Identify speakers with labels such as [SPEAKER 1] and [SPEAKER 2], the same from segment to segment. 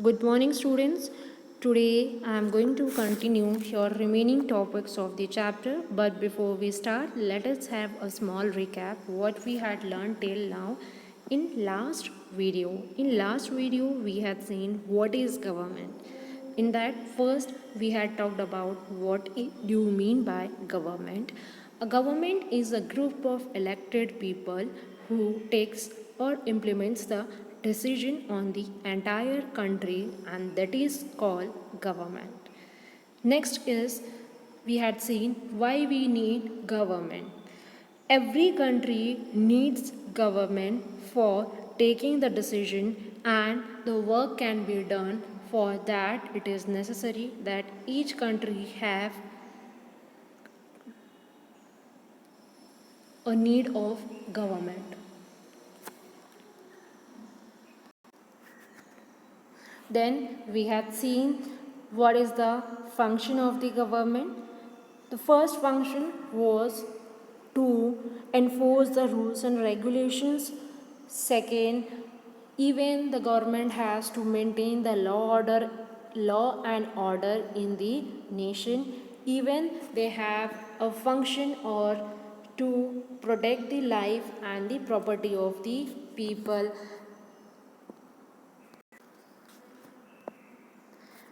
[SPEAKER 1] Good morning, students. Today I am going to continue your remaining topics of the chapter. But before we start, let us have a small recap what we had learned till now in last video. In last video, we had seen what is government. In that, first we had talked about what do you mean by government. A government is a group of elected people who takes or implements the decision on the entire country, and that is called government. Next is we had seen why we need government. Every country needs government for taking the decision, and the work can be done. For that it is necessary that each country have a need of government. Then we had seen what is the function of the government. The first function was to enforce the rules and regulations. Second, even the government has to maintain the law and order in the nation. Even they have a function or to protect the life and the property of the people.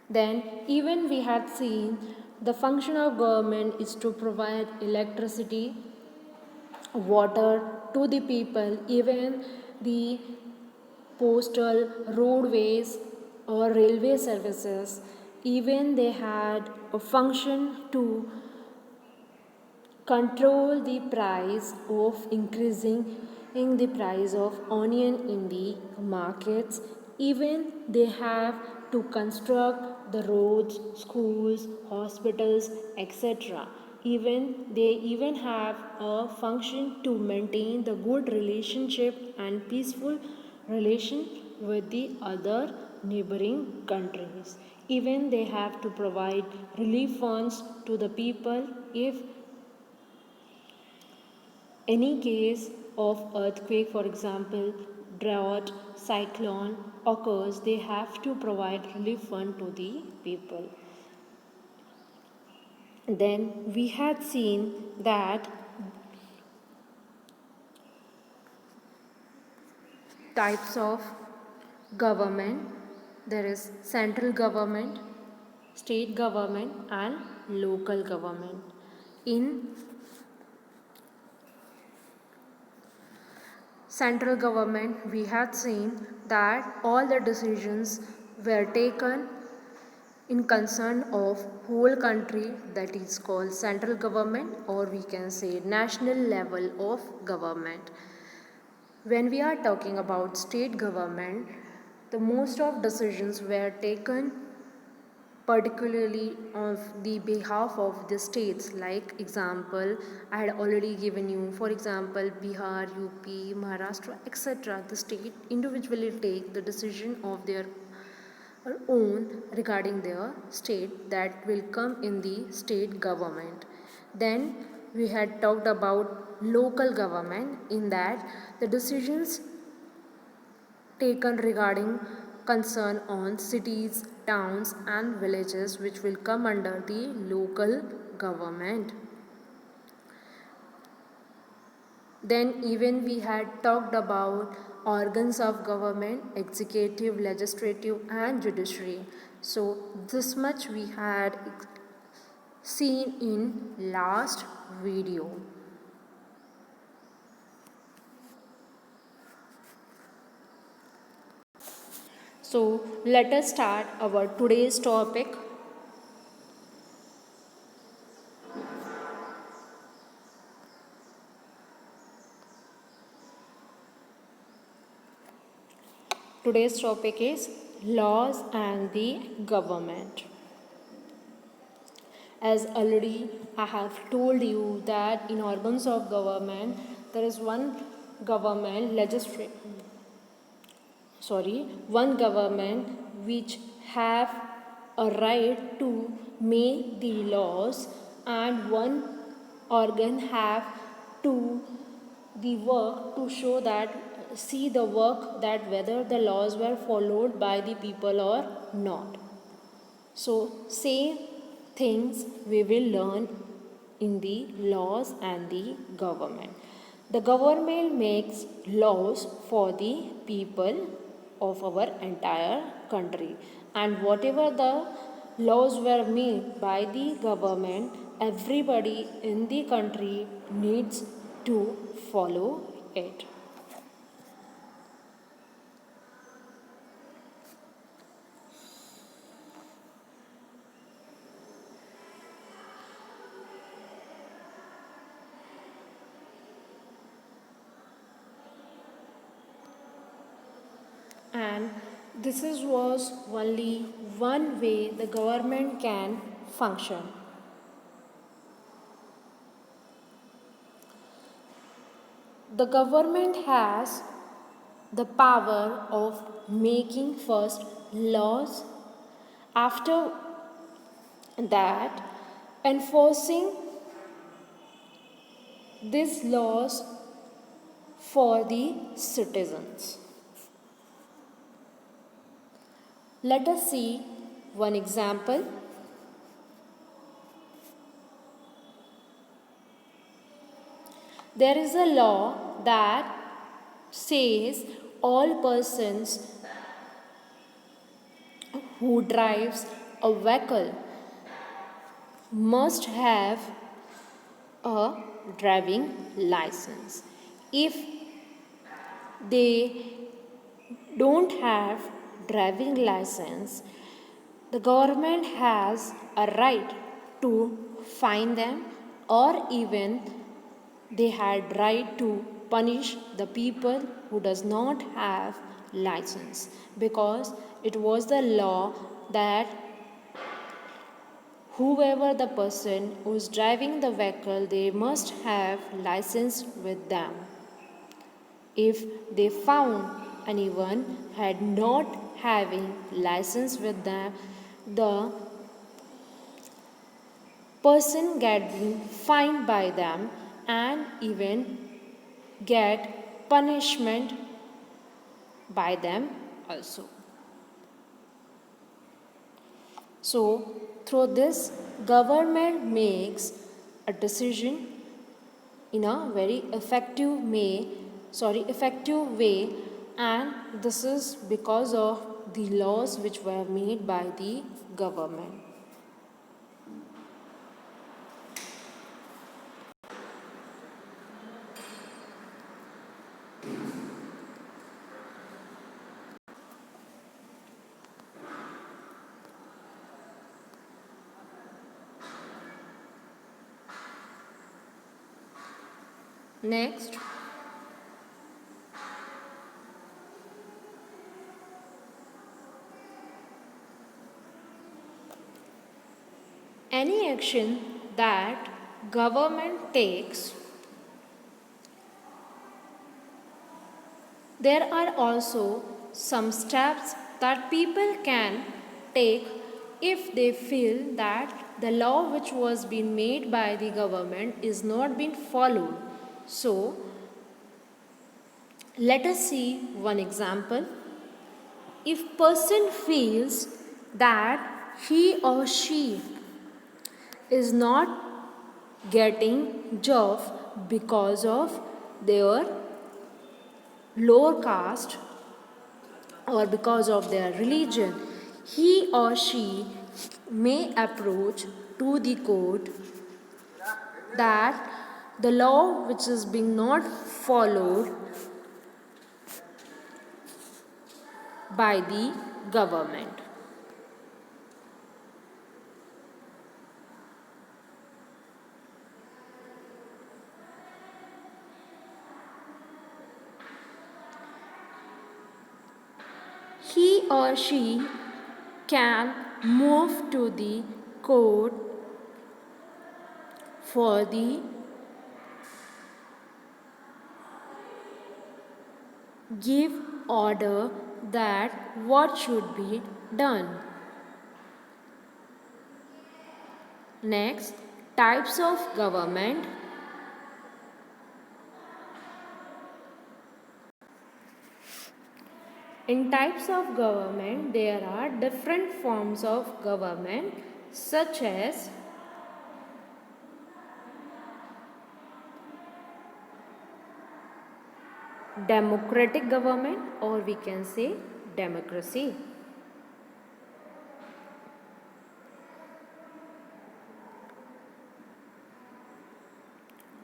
[SPEAKER 1] Then, even we had seen the function of government is to provide electricity, water to the people, even the postal, roadways, or railway services. Even they had a function to control the price of increasing in the price of onion in the markets. Even they have to construct the roads, schools, hospitals, etc. Even they even have a function to maintain the good relationship and peaceful relation with the other neighboring countries. Even they have to provide relief funds to the people if any case of earthquake, for example, drought, cyclone occurs, they have to provide relief fund to the people. Then we had seen that types of government, there is central government, state government, and local government. In central government, we had seen that all the decisions were taken in concern of whole country, that is called central government, or we can say national level of government. When we are talking about state government, the most of decisions were taken particularly on the behalf of the states. Like example, I had already given you, for example, Bihar, UP, Maharashtra, etc. The state individually take the decision of their own regarding their state, that will come in the state government. Then we had talked about local government. In that, the decisions taken regarding concern on cities, towns, and villages, which will come under the local government. Then even we had talked about organs of government, executive, legislative, and judiciary. So this much we had seen in last video. So let us start our today's topic. Today's topic is laws and the government. As already I have told you that in organs of government there is one government which have a right to make the laws, and one organ have to the work to show that see the work that whether the laws were followed by the people or not. So, same things we will learn in the laws and the government. The government makes laws for the people of our entire country, and whatever the laws were made by the government, everybody in the country needs to follow it. And was only one way the government can function. The government has the power of making first laws, after that enforcing these laws for the citizens. Let us see one example. There is a law that says all persons who drives a vehicle must have a driving license. If they don't have driving license, the government has a right to fine them, or even they had right to punish the people who does not have license, because it was the law that whoever the person who is driving the vehicle, they must have license with them. If they found anyone had not having license with them, the person get being fined by them and even get punishment by them also. So through this, government makes a decision in a very effective way, and this is because of the laws which were made by the government. Next, any action that government takes, there are also some steps that people can take if they feel that the law which was being made by the government is not being followed. So, let us see one example. If person feels that he or she is not getting job because of their lower caste or because of their religion, he or she may approach to the court that the law which is being not followed by the government. He or she can move to the court for the give order that what should be done. Next, types of government. In types of government, there are different forms of government such as democratic government, or we can say democracy.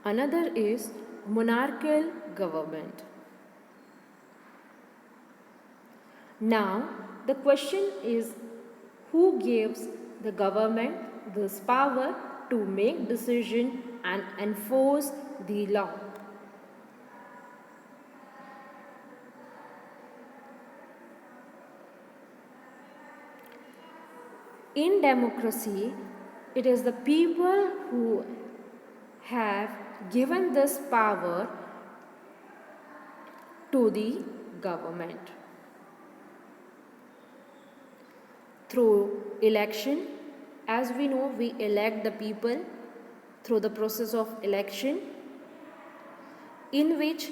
[SPEAKER 1] Another is monarchical government. Now, the question is, who gives the government this power to make decision and enforce the law? In democracy, it is the people who have given this power to the government. Through election, as we know, we elect the people through the process of election, in which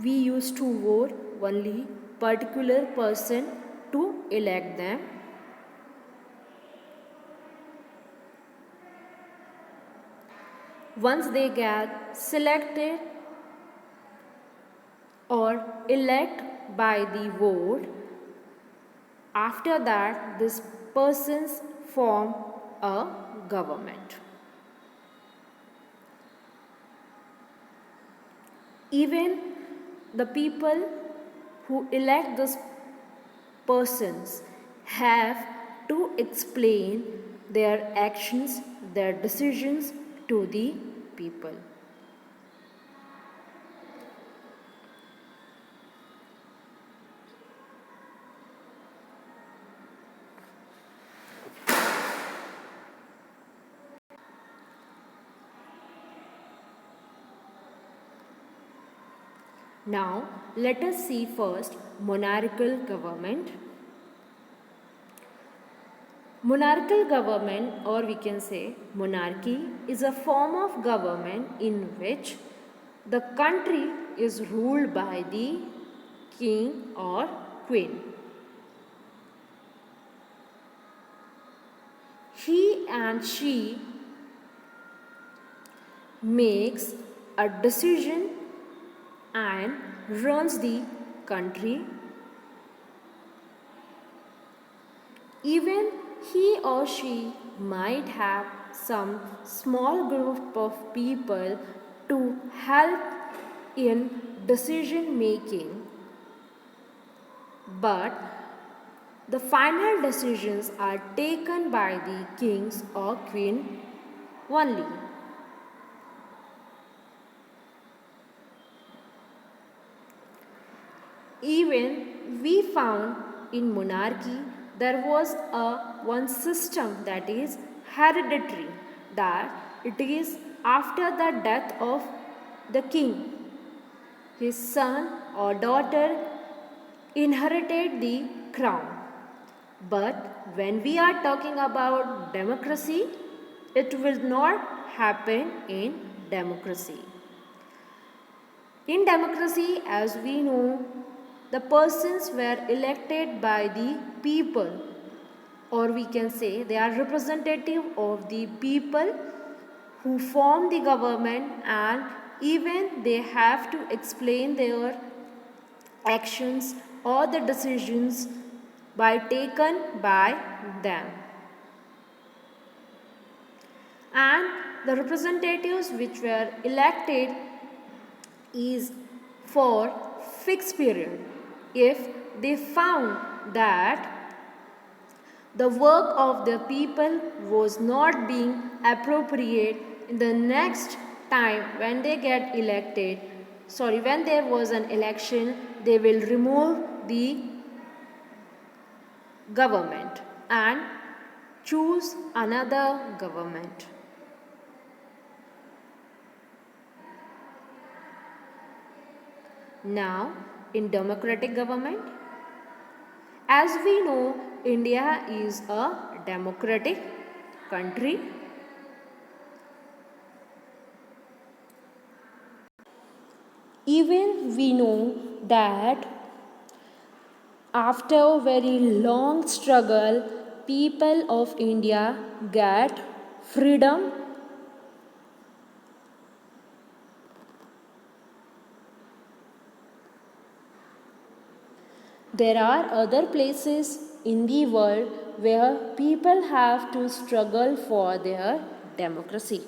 [SPEAKER 1] we used to vote only particular person to elect them. Once they get selected or elect by the vote, after that these persons form a government. Even the people who elect these persons have to explain their actions, their decisions to the people. Now, let us see first monarchical government. Monarchical government, or we can say monarchy, is a form of government in which the country is ruled by the king or queen. He and she makes a decision and runs the country. Even he or she might have some small group of people to help in decision making, but the final decisions are taken by the kings or queen only. Even we found in monarchy there was one system, that is hereditary, that it is after the death of the king, his son or daughter inherited the crown. But when we are talking about democracy, it will not happen in democracy. In democracy, as we know, the persons were elected by the people, or we can say they are representative of the people who form the government, and even they have to explain their actions or the decisions by taken by them. And the representatives which were elected is for fixed period. If they found that the work of the people was not being appropriate in the next time when they get elected, when there was an election, they will remove the government and choose another government. Now, in democratic government, as we know, India is a democratic country. Even we know that after a very long struggle, people of India get freedom. There are other places in the world where people have to struggle for their democracy.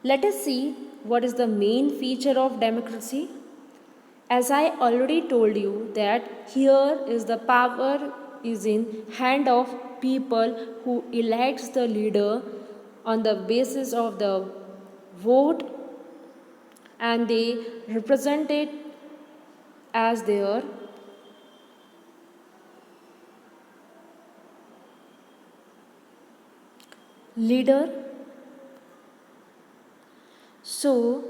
[SPEAKER 1] Let us see what is the main feature of democracy. As I already told you that here is the power is in hand of people who elects the leader on the basis of the vote, and they represent it as their leader. So,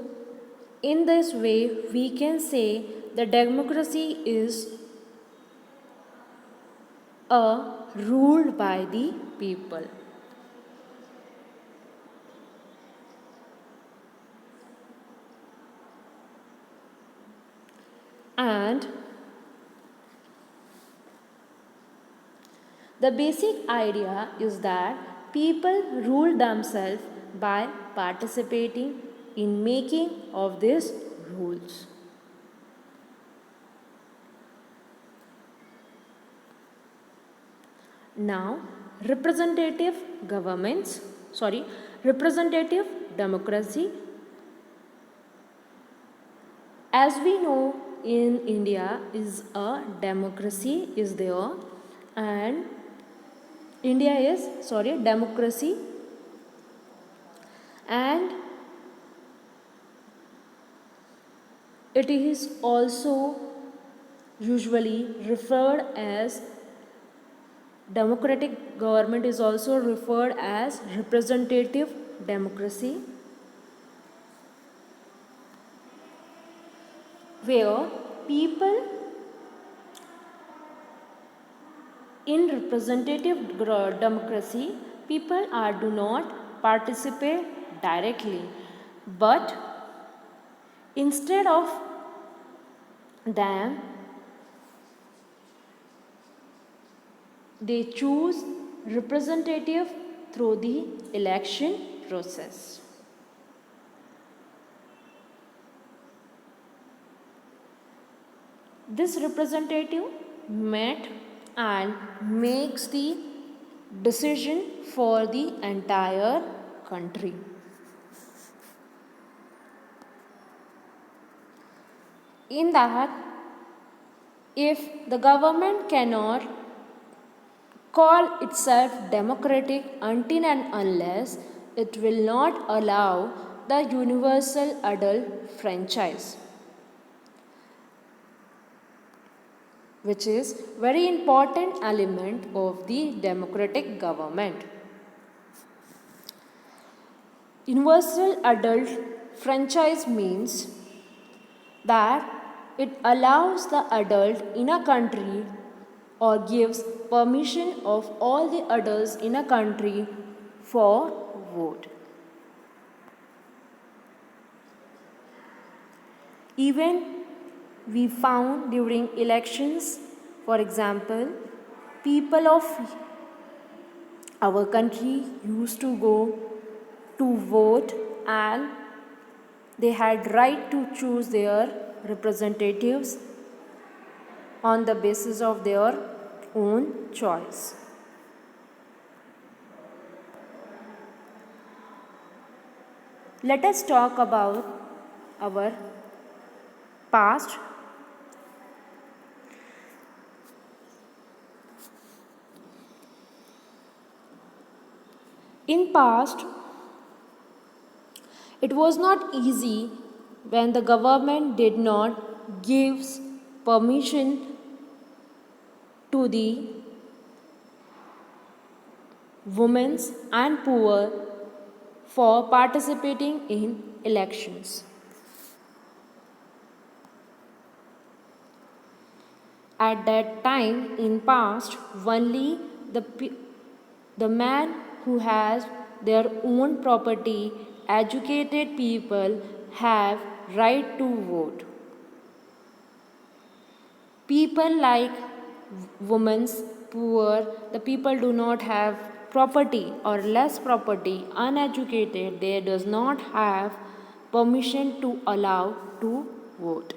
[SPEAKER 1] in this way, we can say the democracy is ruled by the people. And the basic idea is that people rule themselves by participating in making of these rules. Now, representative democracy. As we know, in India is a democracy is there, and democracy, and it is also usually referred as democratic government is also referred as representative democracy, where people in representative democracy people do not participate directly, but instead of them they choose representative through the election process. This representative met and makes the decision for the entire country. In that, if the government cannot call itself democratic until and unless it will not allow the universal adult franchise, which is very important element of the democratic government. Universal adult franchise means that it allows the adult in a country or gives permission of all the adults in a country for vote. Even we found during elections, for example, people of our country used to go to vote and they had right to choose their representatives on the basis of their own choice. Let us talk about our past. In past, it was not easy when the government did not give permission to the women and poor for participating in elections. At that time in past, only the man who has their own property educated people have right to vote. People like women's poor, the people do not have property or less property, uneducated, they does not have permission to allow to vote.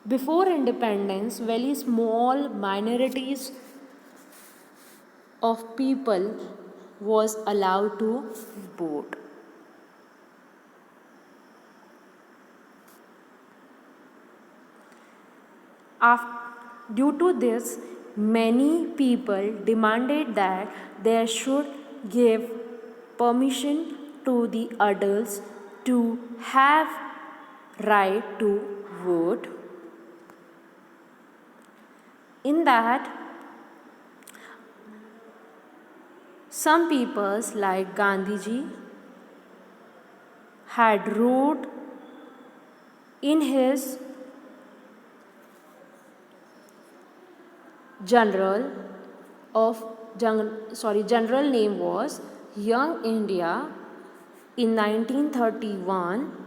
[SPEAKER 1] Before independence, very small minorities of people was allowed to vote. Due to this, many people demanded that they should give permission to the adults to have right to vote. In that, some peoples like Gandhiji had wrote in his general general name was Young India in 1931.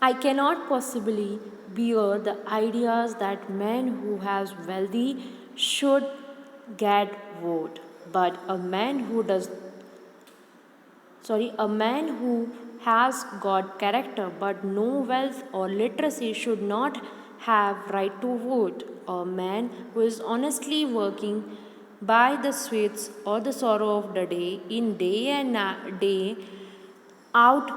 [SPEAKER 1] I cannot possibly bear the ideas that men who has wealthy should get vote, but a man who has got character but no wealth or literacy should not have right to vote. A man who is honestly working by the sweets or the sorrow of the day in day and day out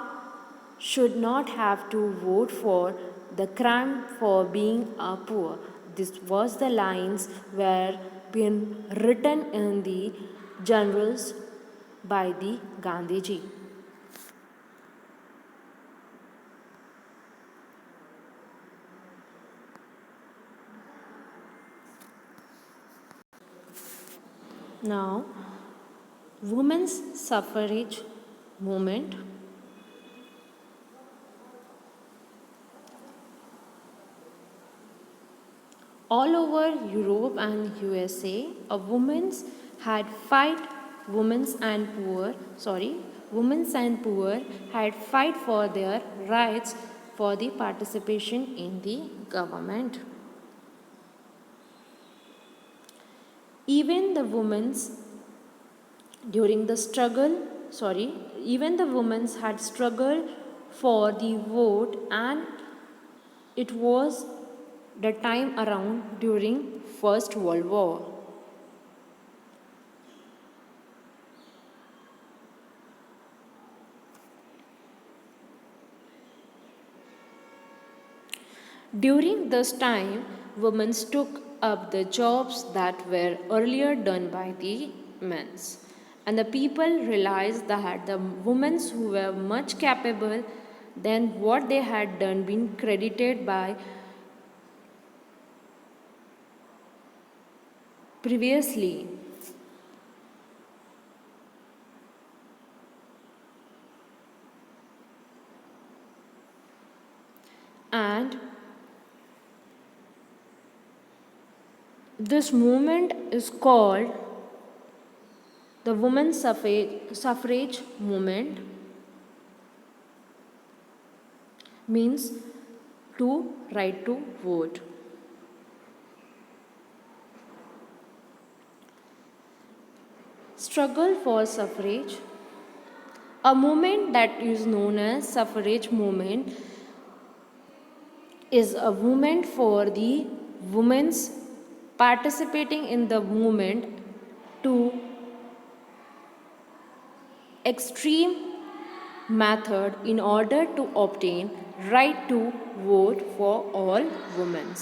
[SPEAKER 1] should not have to vote for the crime for being a poor. This was the lines were been written in the journals by the Gandhiji. Now, women's suffrage movement. All over Europe and USA, women's and poor had fight for their rights for the participation in the government. Even the women's during the struggle, even the women had struggled for the vote, and it was the time around during First World War. During this time, women took up the jobs that were earlier done by the men. And the people realized that the women who were much capable than what they had done been credited by previously. And this movement is called the women's suffrage movement, means to right to vote. Struggle for suffrage. A movement that is known as suffrage movement is a movement for the women's participating in the movement to extreme method in order to obtain right to vote for all women.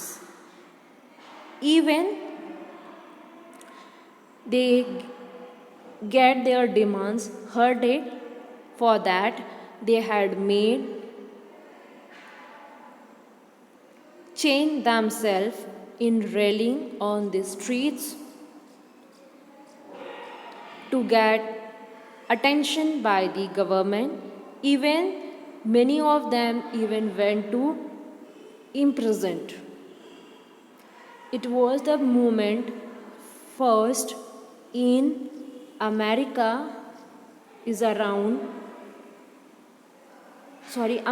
[SPEAKER 1] Even they get their demands heard it. For that, they had made chain themselves in railing on the streets to get attention by the government. Even many of them even went to imprisoned. It was the movement first in America is around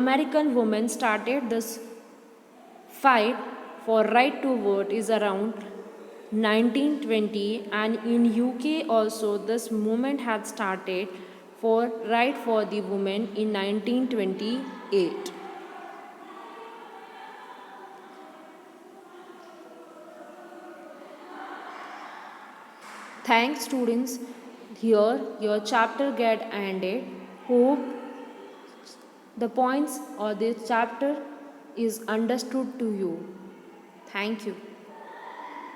[SPEAKER 1] American women started this fight for right to vote is around 1920, and in UK also this movement had started for right for the women in 1928. Thanks students. Here your chapter get ended. Hope the points or this chapter is understood to you. Thank you.